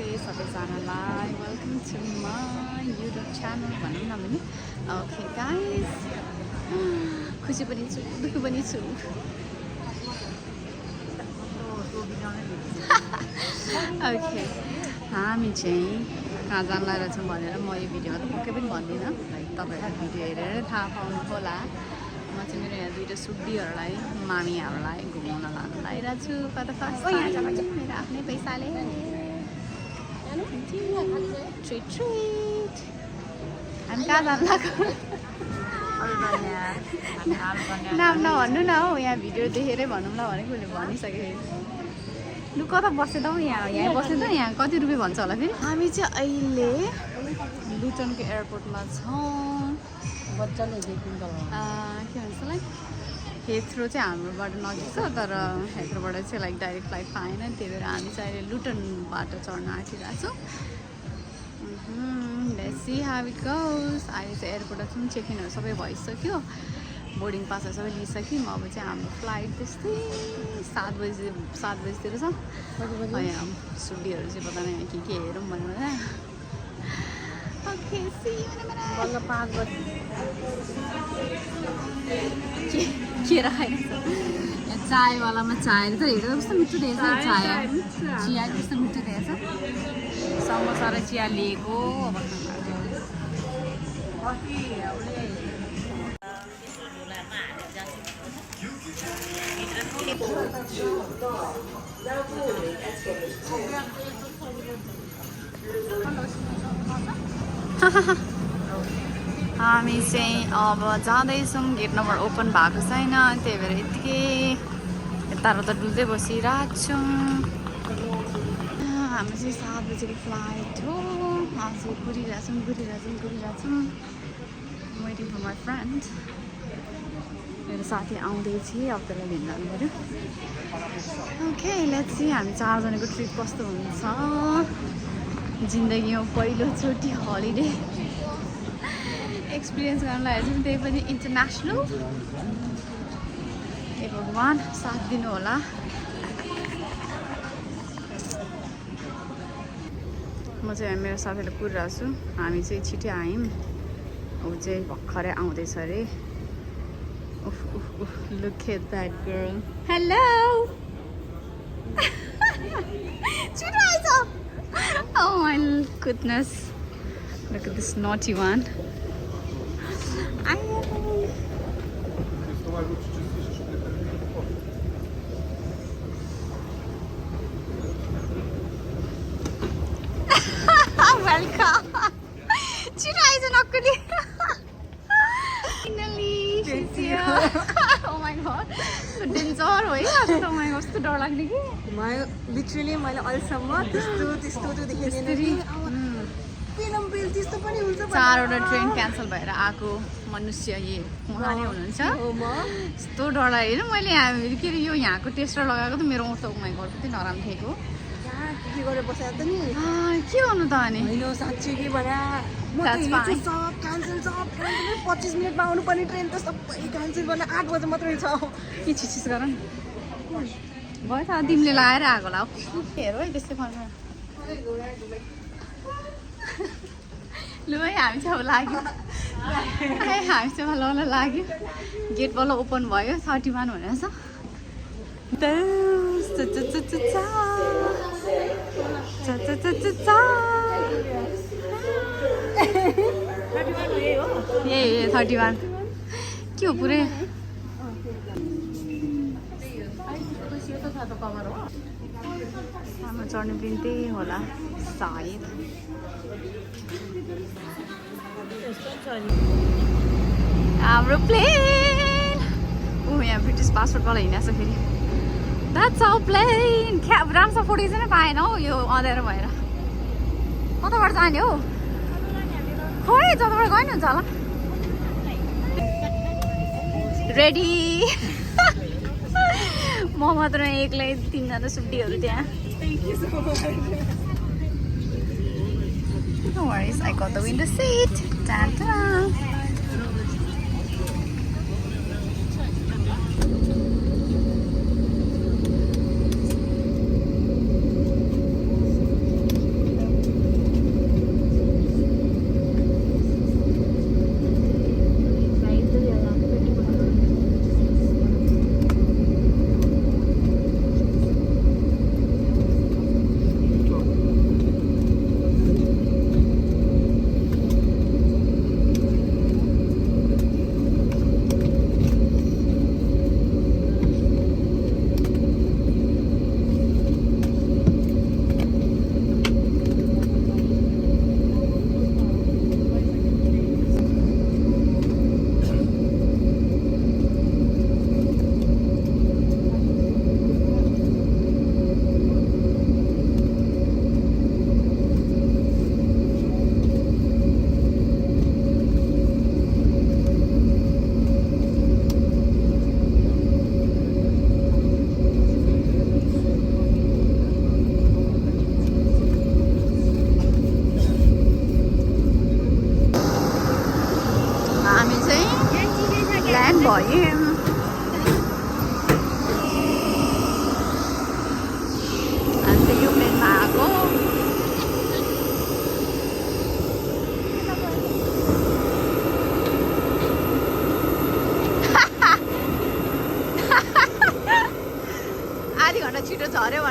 नमस्ते सबैजनालाई welcome to my YouTube channel भनौँ न भने ओके गाइस खुसी पनि छु दुःख पनि छु ओके हामी चाहिँ कहाँ जान लागेछौँ भनेर म यो भिडियोमा त पक्कै पनि भन्दिनँ लाइक तपाईँहरू भिडियो हेरेर थाहा पाउनु होला म चाहिँ मेरो यहाँ दुईवटा सुब्बीहरूलाई मामीहरूलाई घुमाउन लानु लागिरहेको छु कता फर्स्ट मेरो आफ्नै पैसाले ट्रिट ट्रिट हामी कहाँ जानु लाग्यो नाम नभन्नु न हौ यहाँ भिडियो देखेरै भनौँ ल भनेको उसले भनिसकेँ लु कता बस्यो त हौ यहाँ बस्यो त यहाँ कति रुपियाँ भन्छ होला फेरि हामी चाहिँ अहिले लुटनको एयरपोर्टमा छौँ बच्चाले देखिन्छ के भन्छ लाइक हेथ्रो चाहिँ हाम्रोबाट नजिक छ तर हेथ्रोबाट चाहिँ लाइक डाइरेक्ट फ्लाइट पाएन त्यही भएर हामी चाहिँ अहिले लुटनबाट चढ्न आँटिरहेको छौँ let's see how it goes अहिले चाहिँ एयरपोर्टमा छौँ चेक इनहरू सबै भइसक्यो बोर्डिङ पासहरू सबै लिइसक्यौँ अब चाहिँ हाम्रो फ्लाइट त्यस्तै 7 बजीतिर छ यहाँ सुड्डीहरू चाहिँ पता नै के हेरौँ भनेर ओके सी बल्ल 5 बजी के राखेको छ चायवालामा चाय त हेरेर कस्तो मिठो दिएछ चाय चिया कस्तो मिठो दिएछ समोसा र चिया लिएको अब हामी चाहिँ अब जाँदैछौँ गेट नम्बर ओपन भएको छैन त्यही भएर यत्तिकै यताउता डुल्दै बसिरहेको छौँ हाम्रो चाहिँ 7 बजीको फ्लाइट हो आज घुरिरहेछौँ वेटिङ फर माई फ्रेन्ड मेरो साथी आउँदैछ अब त्यसलाई लिन जानु पऱ्यो ओके लेट्स सी हामी 4 जनाको ट्रिप कस्तो हुन्छ जिन्दगीमा पहिलोचोटि हलिडे एक्सपिरियन्स गर्न लागेको छौँ त्यही पनि इन्टरनेसनल ए भगवान् साथ दिनु होला म चाहिँ मेरो साथीले कुरिरहेको छु हामी चाहिँ छिटै आयौँ ऊ चाहिँ भर्खरै आउँदैछ अरे look at that girl hello छिटो आएछ Oh my goodness. Look at this naughty one. Welcome. Chira is an akuli. Finally, she's here. Oh my god. So danger हो है आज त मलाई कस्तो डर लाग्ने कि लिटरली मैले अहिलेसम्म त्यस्तो देखेँ त्यस्तो पनि हुन्छ 4वटा ट्रेन क्यान्सल भएर आएको मनुष्य उहाँले हुनुहुन्छ यस्तो डर लाग्यो मैले के अरे यो यहाँको टेस्टर लगाएको त मेरो औँठ उमाइ घर कति नराम्रो थिएको के गरेर बसेको त नि के गर्नु त अनि होइन साँच्चै के भने सब क्यान्सल 25 मिनटमा आउनुपर्ने ट्रेन त सबै क्यान्सल गर्न 8 बजे मात्रै छ के चिचिस गर नि भयो त तिमीले लगाएर आएको होला हेर है त्यस्तै फर्म लु है हामी चाहिँ अब लाग्यो हामी चाहिँ बल्ल लाग्यो गेट बल्ल ओपन भयो 31 भनेर छ यही 31 के हो पुरै हाम्रो चढ्ने प्लेन त्यही होला सायद हाम्रो प्लेन यहाँ ब्रिटिस पासपोर्टवाला हिँडेको छ फेरि द्याट्स आवर प्लेन राम्रोसँग फोटो चाहिँ पाएन हौ यो अँध्यारो भएर कताबाट जाने हौ खोइ जताबाट गयो नि हुन्छ होला रेडी म मात्र एक्लै 3 जना सुब्बीहरू त्यहाँ No worries, I got the window seat. Ta-da!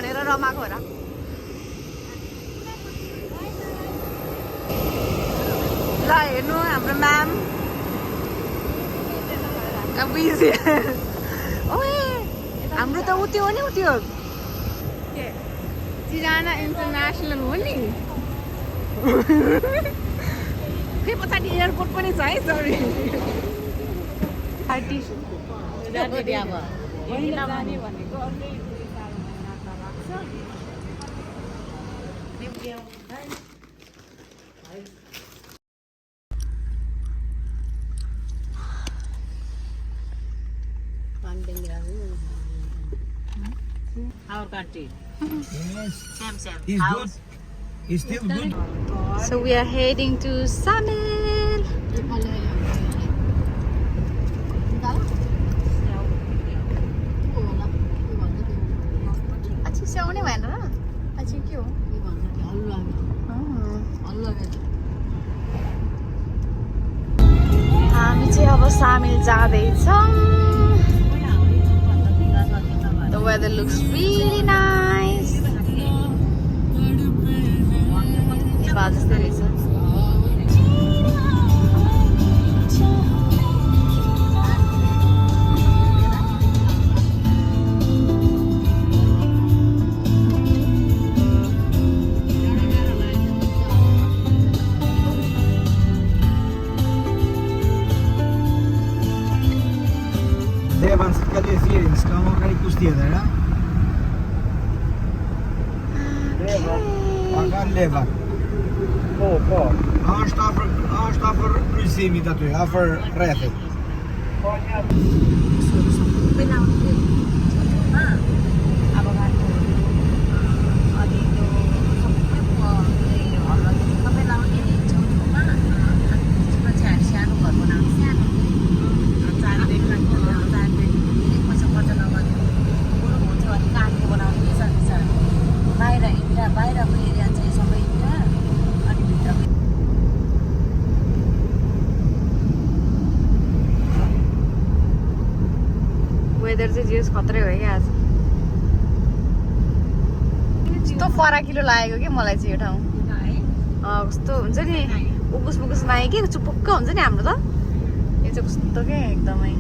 भनेर रमाएको हो र ल हेर्नु हाम्रो म्याम बिजी ओए हाम्रो त उत्यो हो नि उत्यो जिराना इन्टरनेसनल हो नि फेरि पछाडि एयरपोर्ट पनि छ है सरी 30 जाने भनेको अर्कै Our country. Yes. Same. He's Ours. good. He's still good. So we are heading to Samil. अच्छा स्याउने भएन र अच्छा के हो हामी चाहिँ अब सामिल जाँदैछौँ The weather looks really nice. Nepal जस्तै रहेछ Devans, cadê esse? Calma, cara, custeira, né? Pagar leva. Pô. Asta för prisimi tatu, för rätt. Weather चाहिँ जेस खत्रै हो क्या आज कस्तो फराकिलो लागेको कि मलाई चाहिँ यो ठाउँ कस्तो हुन्छ नि उकुस मुकुस नआए कि चुपुक्क हुन्छ नि हाम्रो त यो चाहिँ कस्तो क्या एकदमै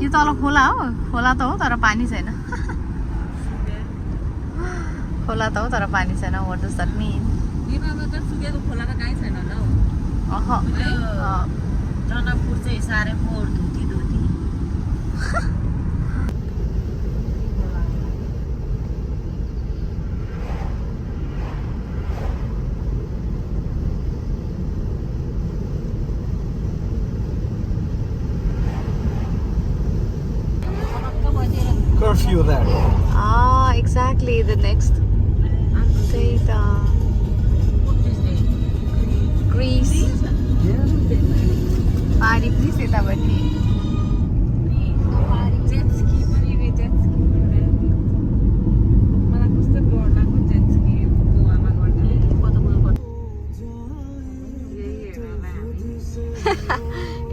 यो तल खोला हो खोला त हो तर पानी छैन खोला त हो तर पानी छैन what does that mean Janakpur चाहिँ साह्रै फोहोर धुती Curfew there. Exactly the next state Greece पारी प्लिज यतापट्टि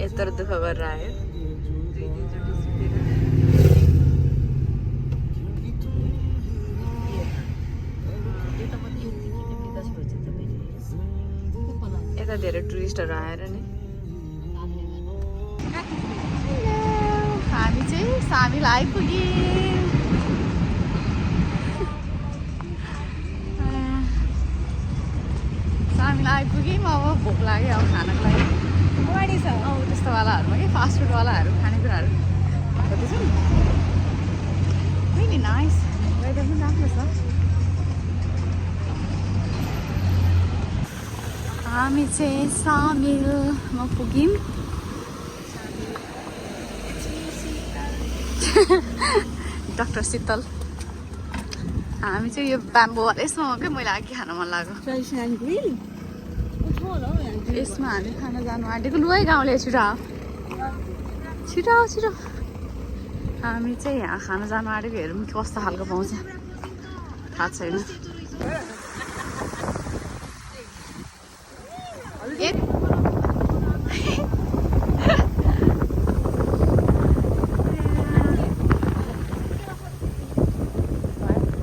यत्रो दुःख गरेर आयो यता धेरै टुरिस्टहरू आएर नि हामी चाहिँ सामिल आइपुग्यौँ सामिल आइपुग्यौँ अब भोक लाग्यो अब खानको लागि गाडी छ त्यस्तोवालाहरूमा कि फास्ट फुडवालाहरू खानेकुराहरू हेर्दैछौँ really nice वेदर पनि राम्रो छ हामी चाहिँ सामिलमा पुग्यौँ डाक्टर शीतल हामी चाहिँ यो ब्याम्बो यसमा के मैले अघि खान मन लाग्यो यसमा हामी खान जानु आँटेको लु है गाउँले छिटो आऊ छिटो आऊ छिटो हामी चाहिँ यहाँ खान जानु आँटेको हेरौँ कस्तो खालको पाउँछ थाहा छैन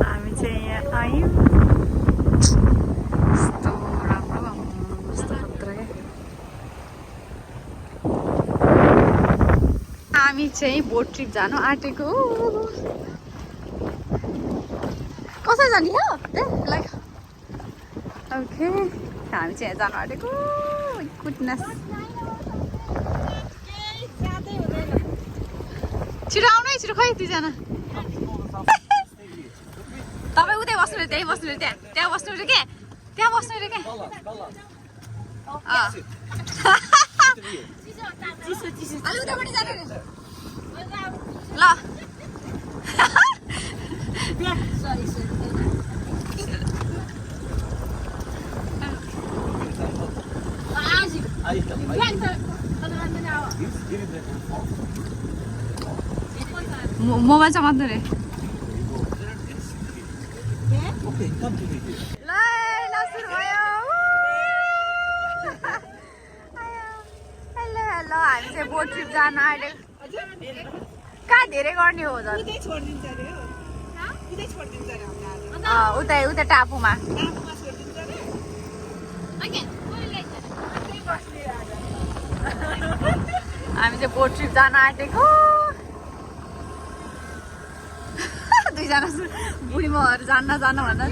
हामी चाहिँ यहाँ आयौँ कस्तो राम्रो कस्तो खतरा क्या हामी चाहिँ बोट ट्रिप जानु आँटेको कसरी जाने हो लाइक ओके हामी चाहिँ यहाँ जानु आँटेको गुडनेस छिटो आउनु है छिटो खै दुईजना तपाईँ उतै बस्नु अरे त्यहीँ बस्नु अरे त्यहाँ बस्नु अरे के त्यहाँ बस्नु अरे के अलि उतापट्टि जानु अरे ल मोबाइल समात्नु रे ल सुरु भयो हेलो हेलो हामी चाहिँ बोट ट्रिप जान आँटेको कहाँ धेरै गर्ने हो उतै टापुमा हामी चाहिँ बोट ट्रिप जान आँटेको दुईजना बुढी महरू जान्न भन्दा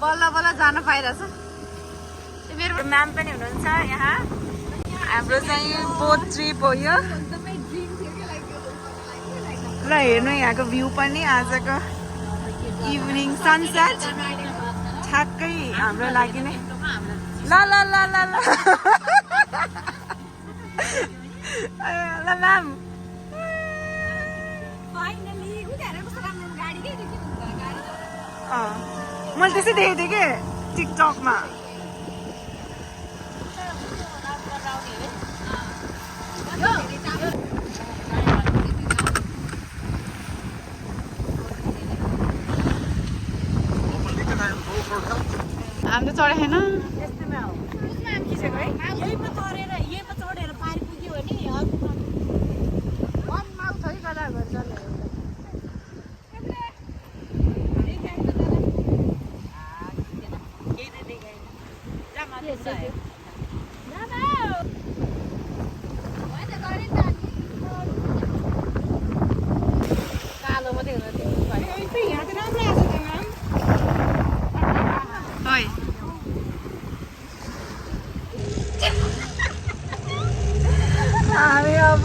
बल्ल बल्ल जान पाइरहेछ मेरो म्याम पनि हुनुहुन्छ यहाँ हाम्रो चाहिँ बोट ट्रिप हो यो ल हेर्नु यहाँको भ्यू पनि आजको इभिनिङ सनसेट ठ्याक्कै हाम्रो लागि नै ल ल ल ल ल ल म्याम मैले त्यसै देखेको थिएँ कि टिकटकमा हामी त चढेको छैन हामी अब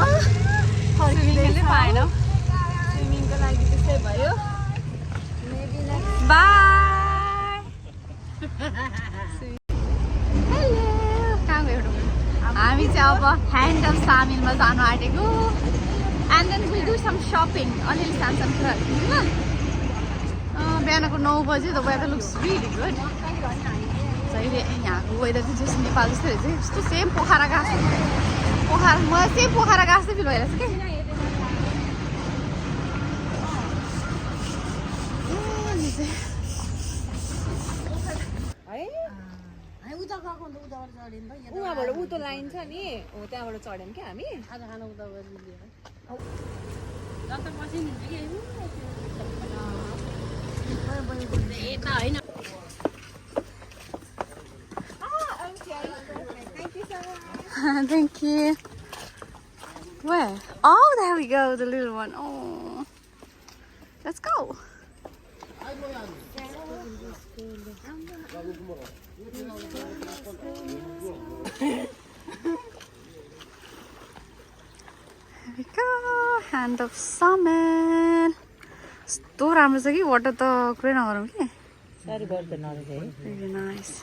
स्विमिङ पाएनौँ स्विमिङको लागि त्यस्तै भयो बाई हेलो कहाँ गयो हामी चाहिँ अब ह्यान्डम सामिलमा जानु आँटेको and then will do some shopping अलिअलि सानो कुराहरू किनौँ ल बिहानको 9 बजे the weather looks really good जहिले यहाँको वेदर चाहिँ जस्तो नेपाल जस्तो रहेछ यस्तो सेम पोखरा गएको पोखरा मलाई सेम पोखरा गएको जस्तो फिल भइरहेछ कि उहाँबाट उतो लाइन छ नि हो त्यहाँबाट चढ्यौँ क्या हामी आज खाना उता गरिदियो Thank you. Where? Oh, there we go, the little one. Oh, let's go. There we go. Hand of salmon. यस्तो राम्रो छ कि वाटर त कुरै नगरौँ कि सारी गर्दैन अरे चाहिँ Very nice.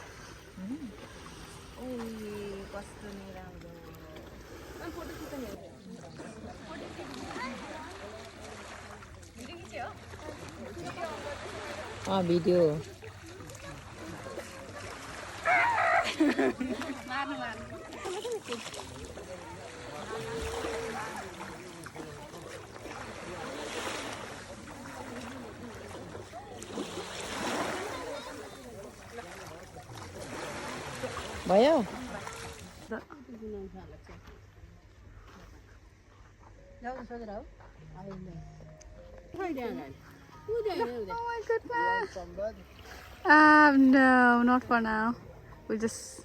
भिडियो भयो Oh my goodness. No, not for now. We'll just.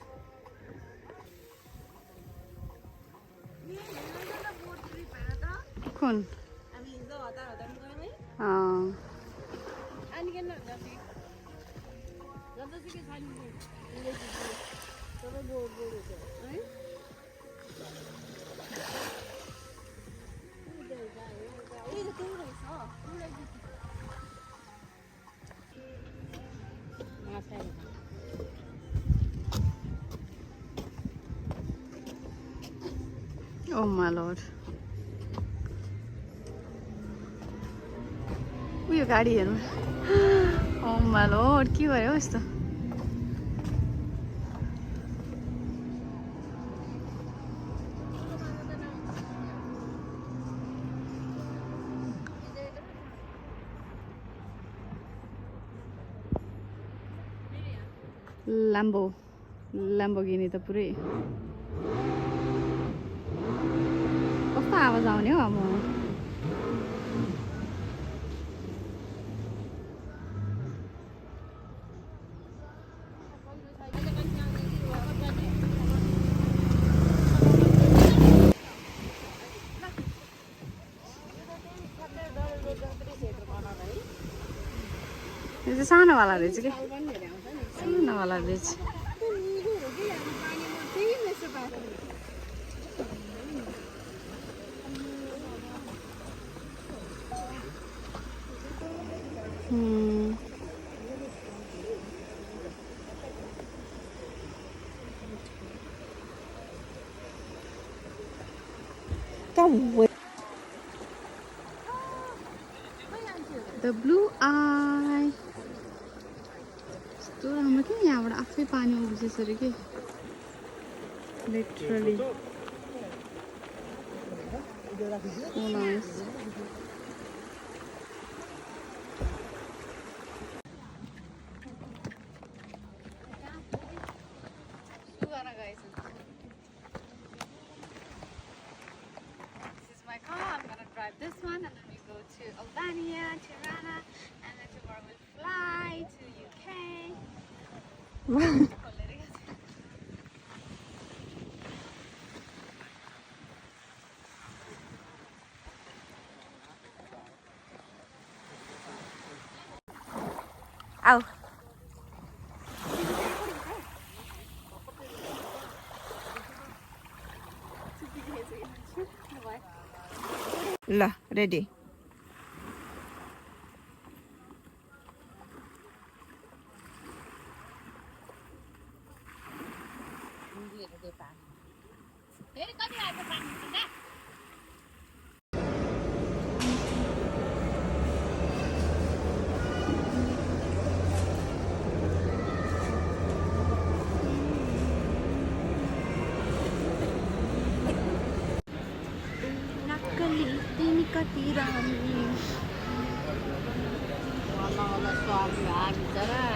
कुन Oh my lord. उयो गाडी हेर्नु Oh my lord, के भयो यस्तो Lamborghini त पुरै कस्तो आवाज आउने हो अब यो चाहिँ सानोवाला रहेछ कि सानोवाला रहेछ The blue eye. यस्तो राम्रो के यहाँबाट आफै पानी उब्जिन्छ अरे के literally So nice. This one, and then we go to Albania, Tirana, and then tomorrow we'll fly to UK. Ow. ल रेडी Wala, swami,